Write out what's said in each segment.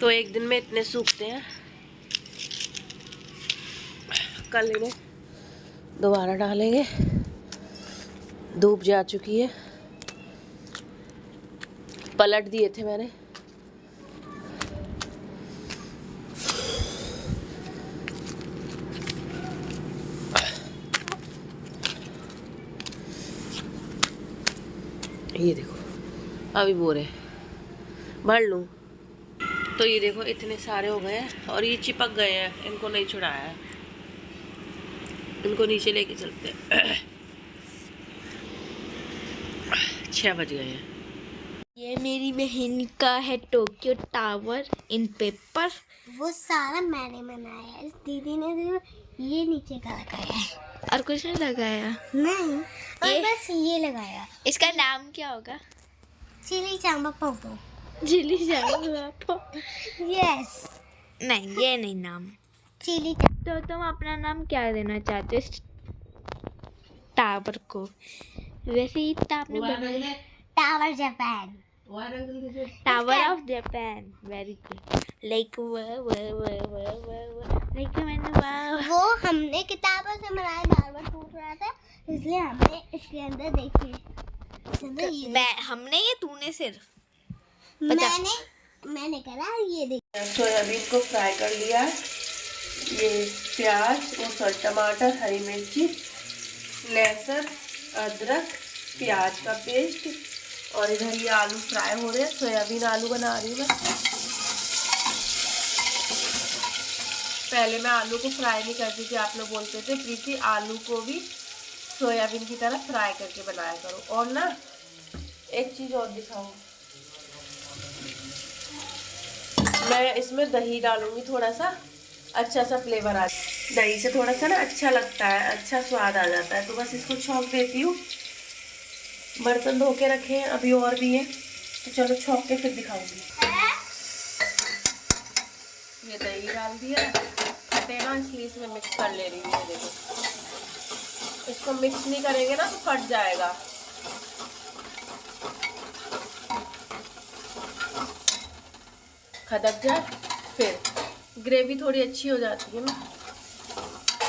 तो एक दिन में इतने सूखते हैं, कल इन्हें दोबारा डालेंगे। धूप जा चुकी है, पलट दिए थे मैंने। ये देखो अभी बोरे भर लूँ तो ये देखो इतने सारे हो गए हैं और ये चिपक गए हैं, इनको नहीं छुड़ाया है, इनको नीचे लेके चलते हैं। 6 बज गए हैं। ये मेरी बहन का है टोक्यो टावर इन पेपर। वो सारा मैंने बनाया है, इस दीदी ने ये नीचे का लगाया है और कुछ नहीं लगाया? नहीं, और बस ये लगाया। इसका नाम क्या होगा? चिली चांबा पोपो। चिली चांबा। यस। नहीं, ये नहीं नाम। चिली तो तुम अपना नाम क्या देना चाहते हो इस टावर को? वैसे ही आपने बनाया tower Japan. Tower of Japan. Very good. Like like मैंने वो हमने किताबों से बनाया, बार बार टूट रहा था इसलिए हमने इसके अंदर देखिए हमने ये तूने सिर्फ मैंने करा ये देखिए। सोयाबीन को फ्राई कर लिया, ये प्याज और टमाटर, हरी मिर्ची, लहसुन, अदरक, प्याज का पेस्ट, और इधर ये आलू फ्राई हो रहे हैं। सोयाबीन आलू बना रही हूँ मैं। पहले मैं आलू को फ्राई नहीं करती थी, आप लोग बोलते थे प्रीति आलू को भी सोयाबीन की तरह फ्राई करके बनाया करो। और ना एक चीज़ और दिखाऊँ, मैं इसमें दही डालूंगी थोड़ा सा, अच्छा सा फ्लेवर आ, दही से थोड़ा सा ना अच्छा लगता है, अच्छा स्वाद आ जाता है। तो बस इसको छौंक देती हूँ। बर्तन धो के रखे हैं, अभी और भी है, तो चलो छौंक के फिर दिखाऊंगी। ये दही डाल दिया, फटे ना इसलिए इसमें मिक्स कर ले रही हूँ। ये देखो, इसको मिक्स नहीं करेंगे ना तो फट जाएगा। खदक जाए फिर ग्रेवी थोड़ी अच्छी हो जाती है ना,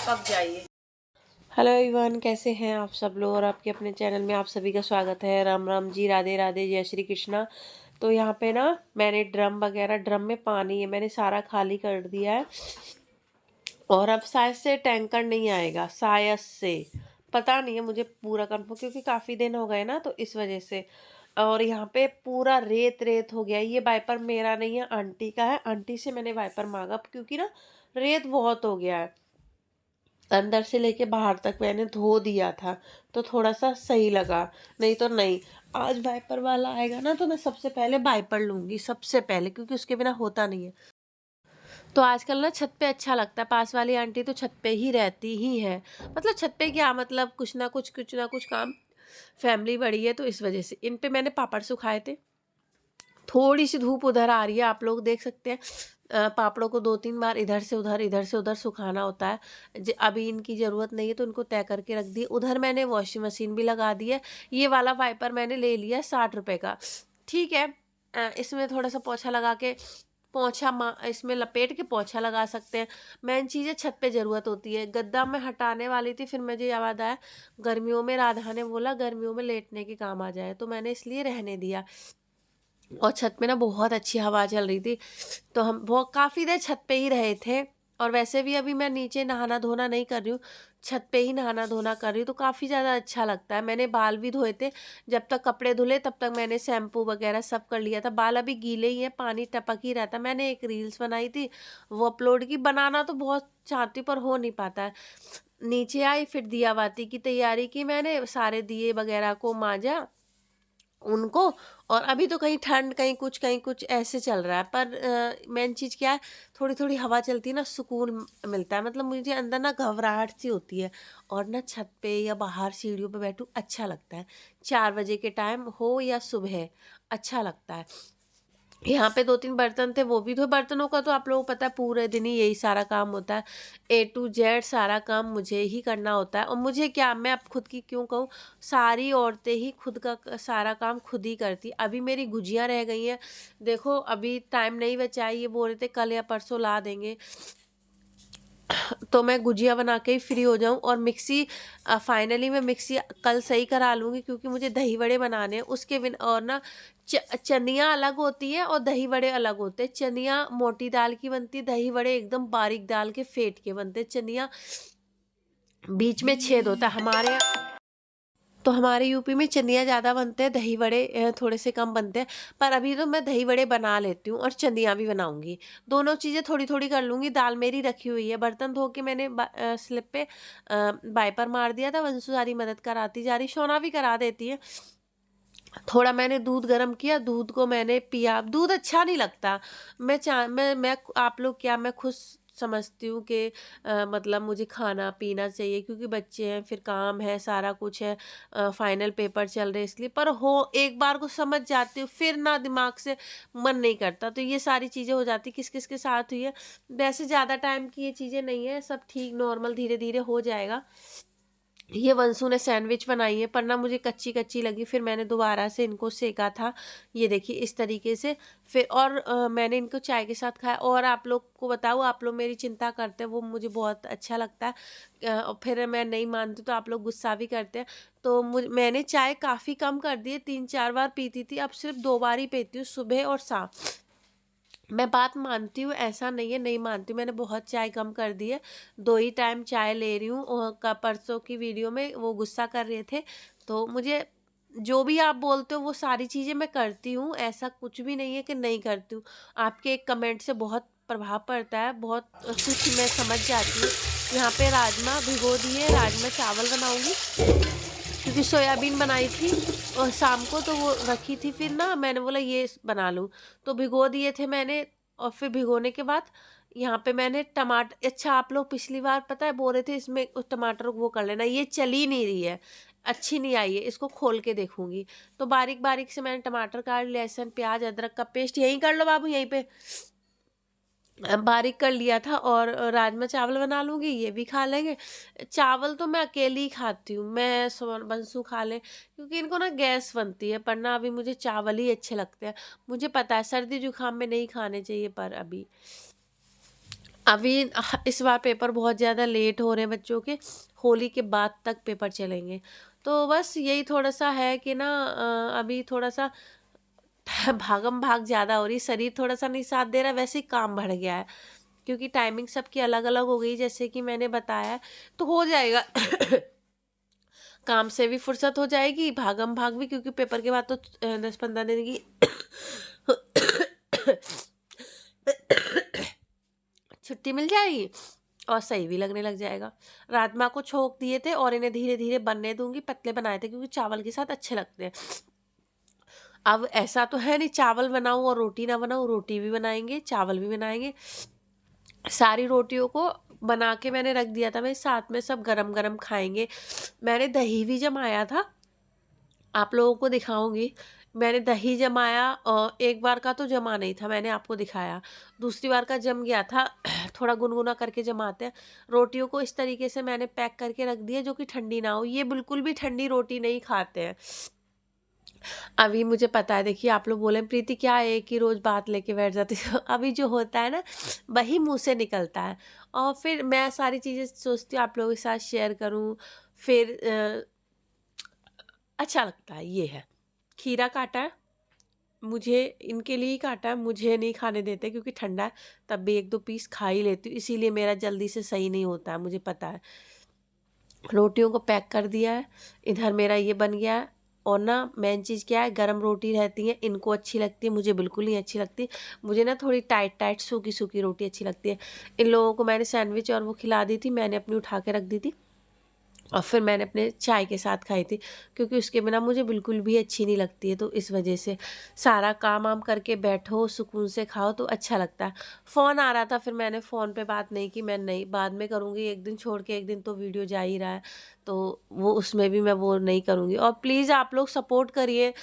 पक जाइए। हेलो एवरीवन, कैसे हैं आप सब लोग? और आपके अपने चैनल में आप सभी का स्वागत है। राम राम जी, राधे राधे, जय श्री कृष्णा। तो यहाँ पे ना मैंने ड्रम में पानी है, मैंने सारा खाली कर दिया है। और अब शायद से टैंकर नहीं आएगा, शायद से, पता नहीं है मुझे पूरा कंफर्म, क्योंकि काफ़ी दिन हो गए ना, तो इस वजह से। और यहाँ पे पूरा रेत रेत हो गया। ये वाइपर मेरा नहीं है, आंटी का है। आंटी से मैंने वाइपर मांगा, क्योंकि ना रेत बहुत हो गया है। अंदर से लेके बाहर तक मैंने धो दिया था, तो थोड़ा सा सही लगा, नहीं तो नहीं। आज वाइपर वाला आएगा ना, तो मैं सबसे पहले वाइपर लूँगी, सबसे पहले, क्योंकि उसके बिना होता नहीं है। तो आजकल ना छत पे अच्छा लगता है। पास वाली आंटी तो छत पे ही रहती ही है, मतलब छत पे क्या, मतलब कुछ ना कुछ काम, फैमिली बड़ी है, तो इस वजह से। इन पे मैंने पापड़ सुखाए थे। थोड़ी सी धूप उधर आ रही है, आप लोग देख सकते हैं। पापड़ों को 2-3 बार इधर से उधर सुखाना होता है। अभी इनकी ज़रूरत नहीं है, तो इनको तय करके रख दिए। उधर मैंने वॉशिंग मशीन भी लगा दी है। ये वाला वाइपर मैंने ले लिया 60 रुपये का, ठीक है। इसमें थोड़ा सा पोछा लगा के, इसमें लपेट के पोछा लगा सकते हैं। मेन चीज़ है, छत पे ज़रूरत होती है। गद्दा मैं हटाने वाली थी, फिर मुझे याद आया गर्मियों में राधा ने बोला गर्मियों में लेटने के काम आ जाए, तो मैंने इसलिए रहने दिया। और छत में ना बहुत अच्छी हवा चल रही थी, तो हम बहुत काफ़ी देर छत पे ही रहे थे। और वैसे भी अभी मैं नीचे नहाना धोना नहीं कर रही हूँ, छत पे ही नहाना धोना कर रही हूँ, तो काफ़ी ज़्यादा अच्छा लगता है। मैंने बाल भी धोए थे, जब तक कपड़े धुले तब तक मैंने शैम्पू वगैरह सब कर लिया था। बाल अभी गीले ही हैं, पानी टपक ही रहता। मैंने एक रील्स बनाई थी, वो अपलोड की। बनाना तो बहुत चाहती पर हो नहीं पाता है। नीचे आई, फिर दिया बाती की तैयारी की, मैंने सारे दिए वगैरह को मांजा उनको। और अभी तो कहीं ठंड, कहीं कुछ ऐसे चल रहा है। पर मेन चीज़ क्या है, थोड़ी थोड़ी हवा चलती है ना, सुकून मिलता है। मतलब मुझे अंदर ना घबराहट सी होती है, और ना छत पे या बाहर सीढ़ियों पे बैठूं अच्छा लगता है। 4 बजे के टाइम हो या सुबह, अच्छा लगता है। यहाँ पे 2-3 बर्तन थे, वो भी धोए। बर्तनों का तो आप लोगों को पता है पूरे दिन ही यही सारा काम होता है, ए टू जेड सारा काम मुझे ही करना होता है। और मुझे क्या, मैं अब खुद की क्यों कहूँ, सारी औरतें ही खुद का सारा काम खुद ही करती। अभी मेरी गुजिया रह गई हैं, देखो अभी टाइम नहीं बचा है, ये बोल रहे थे कल या परसों ला देंगे, तो मैं गुजिया बना के ही फ्री हो जाऊं। और मिक्सी फाइनली मैं मिक्सी कल सही करा लूँगी, क्योंकि मुझे दही वड़े बनाने हैं उसके बिन। और ना चनिया अलग होती है और दही वड़े अलग होते हैं। चनिया मोटी दाल की बनती है, दही वड़े एकदम बारीक दाल के फेट के बनते हैं। चनिया बीच में छेद होता है हमारे, तो हमारे यूपी में चनिया ज़्यादा बनते हैं, दही वड़े थोड़े से कम बनते हैं। पर अभी तो मैं दही वड़े बना लेती हूँ और चनिया भी बनाऊंगी, दोनों चीज़ें थोड़ी थोड़ी कर लूँगी। दाल मेरी रखी हुई है, बर्तन धो के मैंने स्लिप पे वाइपर मार दिया था। वंशु सारी मदद कराती जा रही, शोना भी करा देती है। थोड़ा मैंने दूध गर्म किया, दूध को मैंने पिया। दूध अच्छा नहीं लगता, मैं आप लोग क्या, मैं खुद समझती हूँ कि मतलब मुझे खाना पीना चाहिए, क्योंकि बच्चे हैं, फिर काम है, सारा कुछ है, फाइनल पेपर चल रहे इसलिए। पर हो एक बार को समझ जाती हूँ, फिर ना दिमाग से मन नहीं करता। तो ये सारी चीज़ें हो जाती, किस किस के साथ हुई है। वैसे ज़्यादा टाइम की ये चीज़ें नहीं है, सब ठीक नॉर्मल धीरे धीरे हो जाएगा। ये वंशु ने सैंडविच बनाई है, पर ना मुझे कच्ची कच्ची लगी, फिर मैंने दोबारा से इनको सेका था, ये देखिए इस तरीके से। फिर और मैंने इनको चाय के साथ खाया। और आप लोग को बताऊँ, आप लोग मेरी चिंता करते हैं, वो मुझे बहुत अच्छा लगता है। और फिर मैं नहीं मानती तो आप लोग गुस्सा भी करते हैं। तो मैंने चाय काफ़ी कम कर दी है, 3-4 बार पीती थी, अब सिर्फ 2 बार ही पीती हूँ, सुबह और शाम। मैं बात मानती हूँ, ऐसा नहीं है नहीं मानती हूँ, मैंने बहुत चाय कम कर दी है, 2 ही टाइम चाय ले रही हूँ। और परसों की वीडियो में वो गुस्सा कर रहे थे, तो मुझे जो भी आप बोलते हो वो सारी चीज़ें मैं करती हूँ, ऐसा कुछ भी नहीं है कि नहीं करती हूँ। आपके एक कमेंट से बहुत प्रभाव पड़ता है, बहुत कुछ मैं समझ जाती हूँ। यहाँ पे राजमा भिगो दिए, राजमा चावल बनाऊँगी, क्योंकि सोयाबीन बनाई थी और शाम को तो वो रखी थी, फिर ना मैंने बोला ये बना लूँ, तो भिगो दिए थे मैंने। और फिर भिगोने के बाद यहाँ पे मैंने टमाटर, अच्छा आप लोग पिछली बार पता है बोल रहे थे इसमें उस टमाटर को वो कर लेना, ये चली नहीं रही है, अच्छी नहीं आई है, इसको खोल के देखूंगी। तो बारीक बारीक से मैंने टमाटर काट, लहसुन प्याज अदरक का पेस्ट, यहीं कर लो बाबू, यहीं पे बारीक कर लिया था। और राजमा चावल बना लूँगी, ये भी खा लेंगे। चावल तो मैं अकेली ही खाती हूँ, मैं बंसु खा ले, क्योंकि इनको ना गैस बनती है। पर ना अभी मुझे चावल ही अच्छे लगते हैं। मुझे पता है सर्दी जुकाम में नहीं खाने चाहिए, पर अभी अभी इस बार पेपर बहुत ज़्यादा लेट हो रहे हैं बच्चों के, होली के बाद तक पेपर चलेंगे। तो बस यही थोड़ा सा है कि ना अभी थोड़ा सा भागम भाग ज़्यादा हो रही, शरीर थोड़ा सा नहीं साथ दे रहा, वैसे ही काम बढ़ गया है, क्योंकि टाइमिंग सबकी अलग अलग हो गई, जैसे कि मैंने बताया है। तो हो जाएगा काम से भी फुर्सत हो जाएगी, भागम भाग भी, क्योंकि पेपर के बाद तो 10-15 दिन की छुट्टी मिल जाएगी और सही भी लगने लग जाएगा। राजमा को छोक दिए थे और इन्हें धीरे धीरे बनने दूंगी, पतले बनाए थे क्योंकि चावल के साथ अच्छे लगते हैं। अब ऐसा तो है नहीं चावल बनाऊं और रोटी ना बनाऊं, रोटी भी बनाएंगे चावल भी बनाएंगे। सारी रोटियों को बना के मैंने रख दिया था, मैं साथ में सब गरम गरम खाएंगे। मैंने दही भी जमाया था, आप लोगों को दिखाऊंगी। मैंने दही जमाया और एक बार का तो जमा नहीं था, मैंने आपको दिखाया, दूसरी बार का जम गया था थोड़ा गुनगुना करके जमाते हैं। रोटियों को इस तरीके से मैंने पैक करके रख दिया जो कि ठंडी ना हो, ये बिल्कुल भी ठंडी रोटी नहीं खाते हैं। अभी मुझे पता है, देखिए आप लोग बोले प्रीति क्या एक ही रोज बात लेके बैठ जाती है अभी जो होता है ना वही मुंह से निकलता है, और फिर मैं सारी चीज़ें सोचती हूँ आप लोगों के साथ शेयर करूँ, फिर अच्छा लगता है। ये है खीरा काटा है, मुझे इनके लिए ही काटा है, मुझे नहीं खाने देते क्योंकि ठंडा है, तब भी 1-2 पीस खा ही लेती हूँ, इसीलिए मेरा जल्दी से सही नहीं होता है, मुझे पता है। रोटियों को पैक कर दिया है, इधर मेरा ये बन गया है। और ना मेन चीज़ क्या है, गरम रोटी रहती है, इनको अच्छी लगती है, मुझे बिल्कुल नहीं अच्छी लगती। मुझे ना थोड़ी टाइट टाइट सूखी सूखी रोटी अच्छी लगती है। इन लोगों को मैंने सैंडविच और वो खिला दी थी, मैंने अपनी उठा के रख दी थी और फिर मैंने अपने चाय के साथ खाई थी, क्योंकि उसके बिना मुझे बिल्कुल भी अच्छी नहीं लगती है। तो इस वजह से सारा काम वाम करके बैठो सुकून से खाओ तो अच्छा लगता है। फ़ोन आ रहा था, फिर मैंने फ़ोन पे बात नहीं की, मैं नहीं बाद में करूँगी, एक दिन छोड़ के एक दिन तो वीडियो जा ही रहा है, तो वो उसमें भी मैं वो नहीं करूँगी। और प्लीज़ आप लोग सपोर्ट करिए,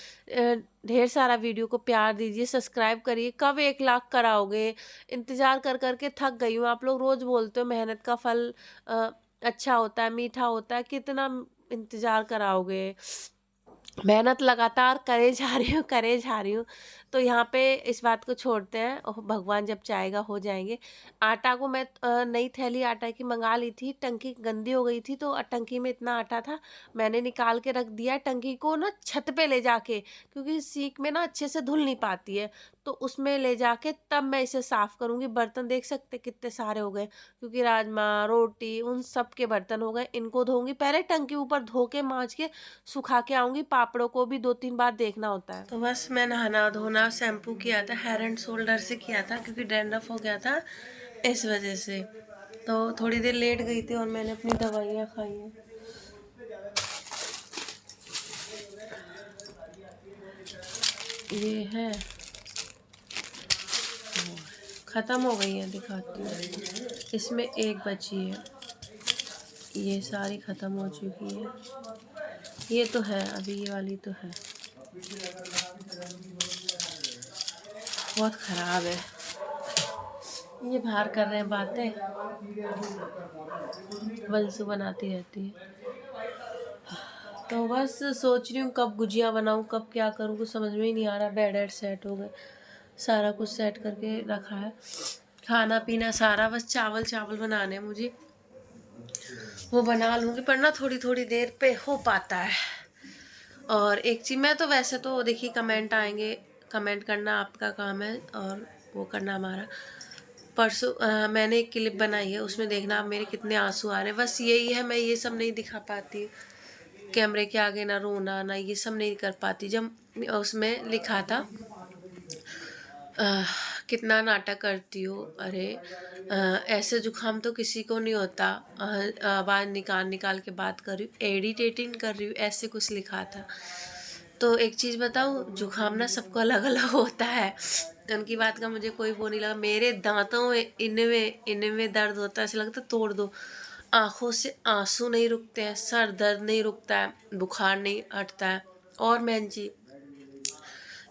ढेर सारा वीडियो को प्यार दीजिए, सब्सक्राइब करिए। कब 1 लाख कराओगे? इंतज़ार कर कर के थक गई हूँ। आप लोग रोज़ बोलते हो मेहनत का फल अच्छा होता है, मीठा होता है, कितना इंतज़ार कराओगे? मेहनत लगातार करे जा रही हूँ, करे जा रही हूँ। तो यहाँ पे इस बात को छोड़ते हैं, और भगवान जब चाहेगा हो जाएंगे। आटा को मैं नई थैली आटा की मंगा ली थी, टंकी गंदी हो गई थी, तो टंकी में इतना आटा था, मैंने निकाल के रख दिया टंकी को ना छत पे ले जाके, क्योंकि सीख में ना अच्छे से धुल नहीं पाती है, तो उसमें ले जाके तब मैं इसे साफ़ करूँगी। बर्तन देख सकते कितने सारे हो गए, क्योंकि राजमा रोटी उन सब के बर्तन हो गए, इनको धोऊंगी पहले, टंकी ऊपर धो के माँज के सुखा के आऊँगी। पापड़ों को भी 2-3 बार देखना होता है। तो बस मैं नहाना धोना शैम्पू किया था, हेयर एंड शोल्डर से किया था, क्योंकि डैंड्रफ हो गया था इस वजह से। तो थोड़ी देर लेट गई थी और मैंने अपनी दवाइयाँ खाई हैं। ये है, ख़त्म हो गई है, दिखाती हूँ। इसमें एक बची है, ये सारी ख़त्म हो चुकी है। ये तो है, अभी ये वाली तो है, बहुत ख़राब है। ये बाहर कर रहे हैं बातें, वंशु बनाती रहती है। तो बस सोच रही हूँ कब गुजिया बनाऊँ, कब क्या करूँ, कुछ समझ में ही नहीं आ रहा। बेड एड सेट हो गए, सारा कुछ सेट करके रखा है, खाना पीना सारा, बस चावल चावल बनाने हैं मुझे, वो बना लूँगी, पर ना थोड़ी थोड़ी देर पे हो पाता है। और एक चीज़, मैं तो वैसे तो देखिए कमेंट आएंगे, कमेंट करना आपका काम है और वो करना हमारा। परसों मैंने एक क्लिप बनाई है, उसमें देखना आप मेरे कितने आंसू आ रहे हैं। बस यही है, मैं ये सब नहीं दिखा पाती कैमरे के आगे, ना रोना ना ये सब नहीं कर पाती। जब उसमें लिखा था कितना नाटक करती हो, अरे ऐसे जुकाम तो किसी को नहीं होता, आवाज़ निकाल निकाल के बात कर रही हूँ, एडिटेटिंग कर रही हूँ, ऐसे कुछ लिखा था। तो एक चीज़ बताऊँ, जुकाम ना सबको अलग अलग होता है, उनकी बात का मुझे कोई वो नहीं लगा। मेरे दांतों में इनमें दर्द होता है, ऐसा लगता है तोड़ दो। आँखों से आंसू नहीं रुकते हैं, सर दर्द नहीं रुकता है, बुखार नहीं हटता है। और मैं जी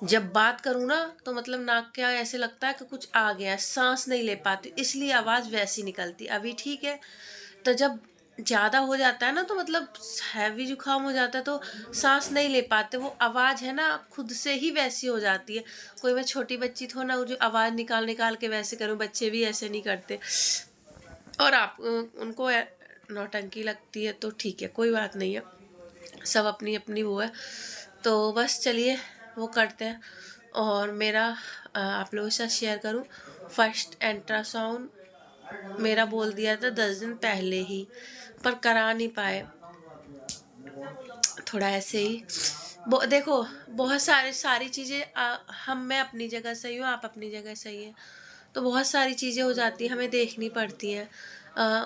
जब बात करूँ ना, तो मतलब नाक के यहाँ ऐसे लगता है कि कुछ आ गया है, सांस नहीं ले पाती, इसलिए आवाज़ वैसी निकलती। अभी ठीक है, तो जब ज़्यादा हो जाता है ना, तो मतलब हैवी जुकाम हो जाता है, तो सांस नहीं ले पाते, वो आवाज़ है ना खुद से ही वैसी हो जाती है। कोई मैं छोटी बच्ची तो ना, वो जो आवाज़ निकाल निकाल के वैसे करूँ, बच्चे भी ऐसे नहीं करते। और आप उनको नौटंकी लगती है तो ठीक है, कोई बात नहीं है, सब अपनी अपनी वो है। तो बस चलिए वो करते हैं। और मेरा आप लोगों के साथ शेयर करूं, फर्स्ट अल्ट्रासाउंड मेरा बोल दिया था 10 दिन पहले ही, पर करा नहीं पाए, थोड़ा ऐसे ही। देखो बहुत सारी चीज़ें, मैं अपनी जगह सही हूँ, आप अपनी जगह सही है, तो बहुत सारी चीज़ें हो जाती हैं, हमें देखनी पड़ती हैं।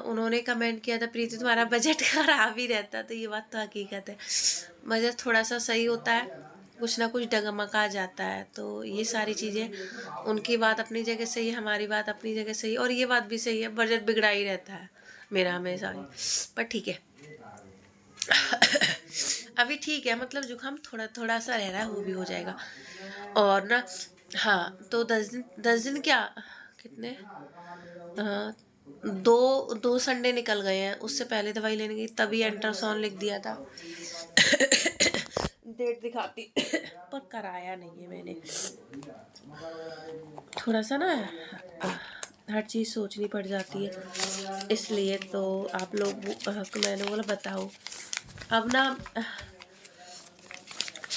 उन्होंने कमेंट किया था, प्रीति तुम्हारा बजट खराब ही रहता है, तो ये बात तो हकीकत है। बजट थोड़ा सा सही होता है, कुछ ना कुछ डगमगा जाता है। तो ये सारी चीज़ें, उनकी बात अपनी जगह सही है, हमारी बात अपनी जगह सही है, और ये बात भी सही है, बजट बिगड़ा ही रहता है मेरा हमेशा ही, पर ठीक है। अभी ठीक है, मतलब जुकाम थोड़ा थोड़ा सा रह रहा है, वो भी हो जाएगा। और ना हाँ, तो 10 दिन क्या, कितने, दो संडे निकल गए हैं, उससे पहले दवाई लेने गई, तभी अल्ट्रासाउंड लिख दिया था। डेट दिखाती पर कराया नहीं है मैंने, थोड़ा सा ना हर चीज़ सोचनी पड़ जाती है, इसलिए। तो आप लोग मैंने बोला बताओ, अब ना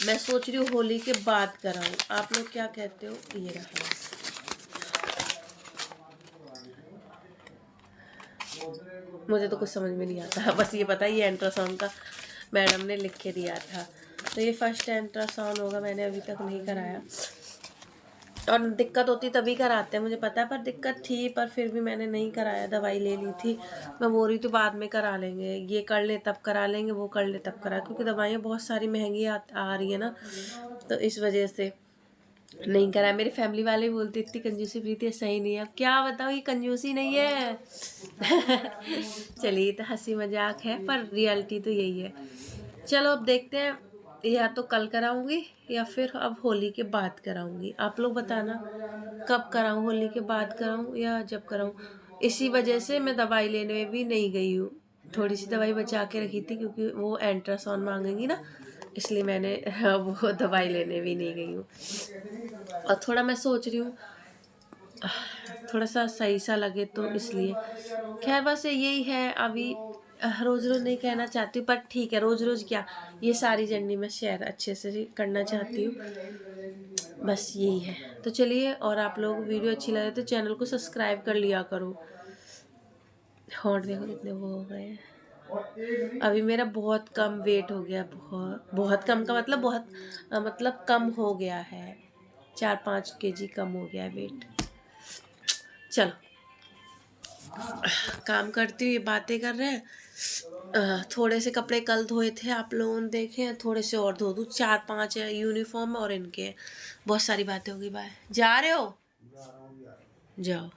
मैं सोच रही हूँ होली के बाद कराऊँ, आप लोग क्या कहते हो। ये रहा, मुझे तो कुछ समझ में नहीं आता, बस ये पता है ये अल्ट्रासाउंड का मैडम ने लिख के दिया था, तो ये फर्स्ट अल्ट्रासाउंड होगा, मैंने अभी तक नहीं कराया। और दिक्कत होती तभी कराते हैं, मुझे पता है, पर दिक्कत थी, पर फिर भी मैंने नहीं कराया, दवाई ले ली थी। मैं बोल रही थी बाद में करा लेंगे, ये कर ले तब करा लेंगे, वो कर ले तब करा, क्योंकि दवाइयाँ बहुत सारी महंगी आ रही है ना, तो इस वजह से नहीं करा। मेरे फैमिली वाले बोलते इतनी कंजूसी प्रीति सही नहीं है, अब क्या बताऊँ, ये कंजूसी नहीं है। चलिए तो हंसी मजाक है, पर रियलिटी तो यही है। चलो अब देखते हैं या तो कल कराऊंगी या फिर अब होली के बाद कराऊंगी। आप लोग बताना कब कराऊं, होली के बाद कराऊं या जब कराऊं। इसी वजह से मैं दवाई लेने भी नहीं गई हूँ। थोड़ी सी दवाई बचा के रखी थी क्योंकि वो अल्ट्रासाउंड मांगेंगी ना, इसलिए मैंने वो दवाई लेने भी नहीं गई हूँ। और थोड़ा मैं सोच रही हूँ थोड़ा सा सही सा लगे तो इसलिए। खैर बस यही है। अभी रोज़ रोज़ नहीं कहना चाहती हूँ, पर ठीक है, रोज़ रोज़ क्या, ये सारी जर्नी मैं शेयर अच्छे से करना चाहती हूँ। बस यही है। तो चलिए, और आप लोग वीडियो अच्छी लगे तो चैनल को सब्सक्राइब कर लिया करो। होंठ देखो कितने वो हो गए हैं। अभी मेरा बहुत कम वेट हो गया, बहुत बहुत कम का मतलब बहुत मतलब कम हो गया है, 4-5 kg कम हो गया है वेट। चलो काम करती हूँ, ये बातें कर रहे हैं। थोड़े से कपड़े कल धोए थे, आप लोगों ने देखे, थोड़े से और धो दूँ। 4-5 है यूनिफॉर्म और इनके, बहुत सारी बातें होगी। बाय। जा रहे हो, जाओ।